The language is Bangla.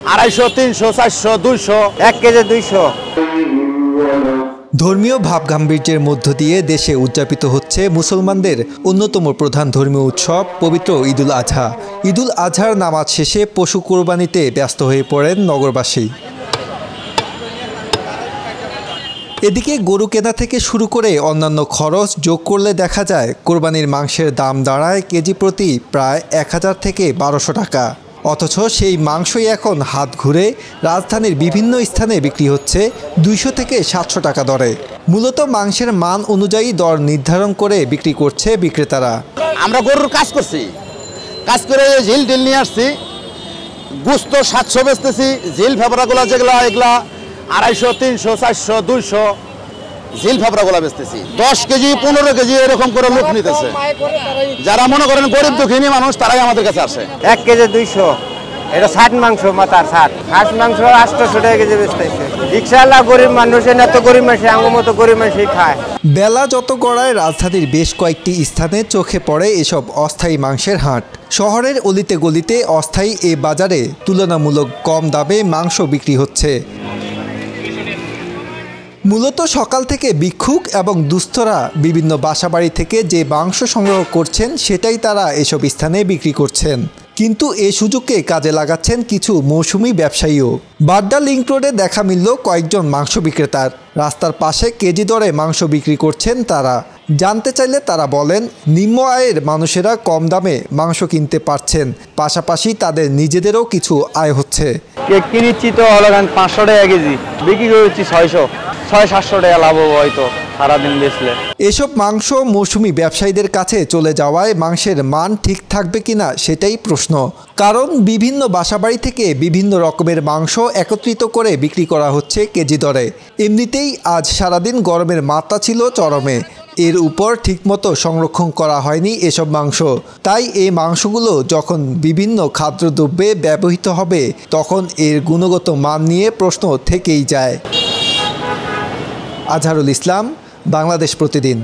250, 300, 400, 200, 1 কেজি 200। ধর্মীয় ভাবগাম্ভীর্যের মধ্য দিয়ে দেশে উদযাপিত হচ্ছে মুসলমানদের অন্যতম প্রধান ধর্মীয় উৎসব পবিত্র ঈদুল আজহা। ঈদুল আজহার নামাজ শেষে পশু কোরবানিতে ব্যস্ত হয়ে পড়েন নগরবাসী। এদিকে গরু কেনা থেকে শুরু করে অন্যান্য খরচ যোগ করলে দেখা যায় কোরবানির মাংসের দাম দাঁড়ায় কেজি প্রতি প্রায় 1000 থেকে 1200 টাকা। অথচ সেই মাংসই এখন হাত ঘুরে রাজধানীর বিভিন্ন স্থানে বিক্রি হচ্ছে 200 থেকে 700 টাকা দরে। মূলত মাংসের মান অনুযায়ী দর নির্ধারণ করে বিক্রি করছে বিক্রেতারা। আমরা গরুর কাজ করছি, কাজ করে ঝিল টিল নিয়ে আসছি, গোস্ত 700 বেচতেছি, ঝিল ফেবরাগুলো যেগুলো এগুলা 250, 300, 400, 200 ঝিল ফেবরাগুলো বেচতেছি। 10 কেজি 15 কেজি এরকম করে লোক নিতেছে। যারা মনে করেন গরিব দুঃখী মানুষ তারাই আমাদের কাছে আসে। 1 কেজি 200, এটা 60 মাংস মাথার 60, হাঁস মাংস 800 টাকা কেজি বেচতেছে। রিক্সাওয়ালা গরিব মানুষ, না তো গরিব মানুষ আমার মতো গরিব মানুষই খায়। বেলা যত গড়ায় রাজধানীর বেশ কয়েকটি স্থানে চোখে পড়ে এসব অস্থায়ী মাংসের হাট। শহরের অলিতে গলিতে অস্থায়ী এ বাজারে তুলনামূলক কম দামে মাংস বিক্রি হচ্ছে। মূলত সকাল থেকে ভিক্ষুক এবং দুস্থরা বিভিন্ন বাসাবাড়ি থেকে যে মাংস সংগ্রহ করছেন সেটাই তারা এসব স্থানে বিক্রি করছেন। কিন্তু এ সুযোগকে কাজে লাগাচ্ছেন কিছু মৌসুমি ব্যবসায়ীও। বাড্ডা লিংক রোডে দেখা মিলল কয়েকজন মাংস বিক্রেতার। রাস্তার পাশে কেজি দরে মাংস বিক্রি করছেন তারা। জানতে চাইলে তারা বলেন, নিম্ন আয়ের মানুষেরা কম দামে মাংস কিনতে পারছেন, পাশাপাশি তাদের নিজেদেরও কিছু আয় হচ্ছে। কিনেছি তো হলো 500 টাকা কেজি, বিক্রি করছি 600-700 টাকা লাভ হবে হয়তো সারাদিন বেচলে। এসব মাংস মৌসুমি ব্যবসায়ীদের কাছে চলে যাওয়ায় মাংসের মান ঠিক থাকবে কিনা সেটাই প্রশ্ন। কারণ বিভিন্ন বাসাবাড়ি থেকে বিভিন্ন রকমের মাংস একত্রিত করে বিক্রি করা হচ্ছে কেজি দরে। এমনিতেই আজ সারাদিন গরমের মাত্রা ছিল চরমে। এর উপর ঠিকমতো সংরক্ষণ করা হয়নি এসব মাংস। তাই এই মাংসগুলো যখন বিভিন্ন খাদ্যদ্রব্যে ব্যবহৃত হবে তখন এর গুণগত মান নিয়ে প্রশ্ন থেকেই যায়। আজহারুল ইসলাম, বাংলাদেশ প্রতিদিন।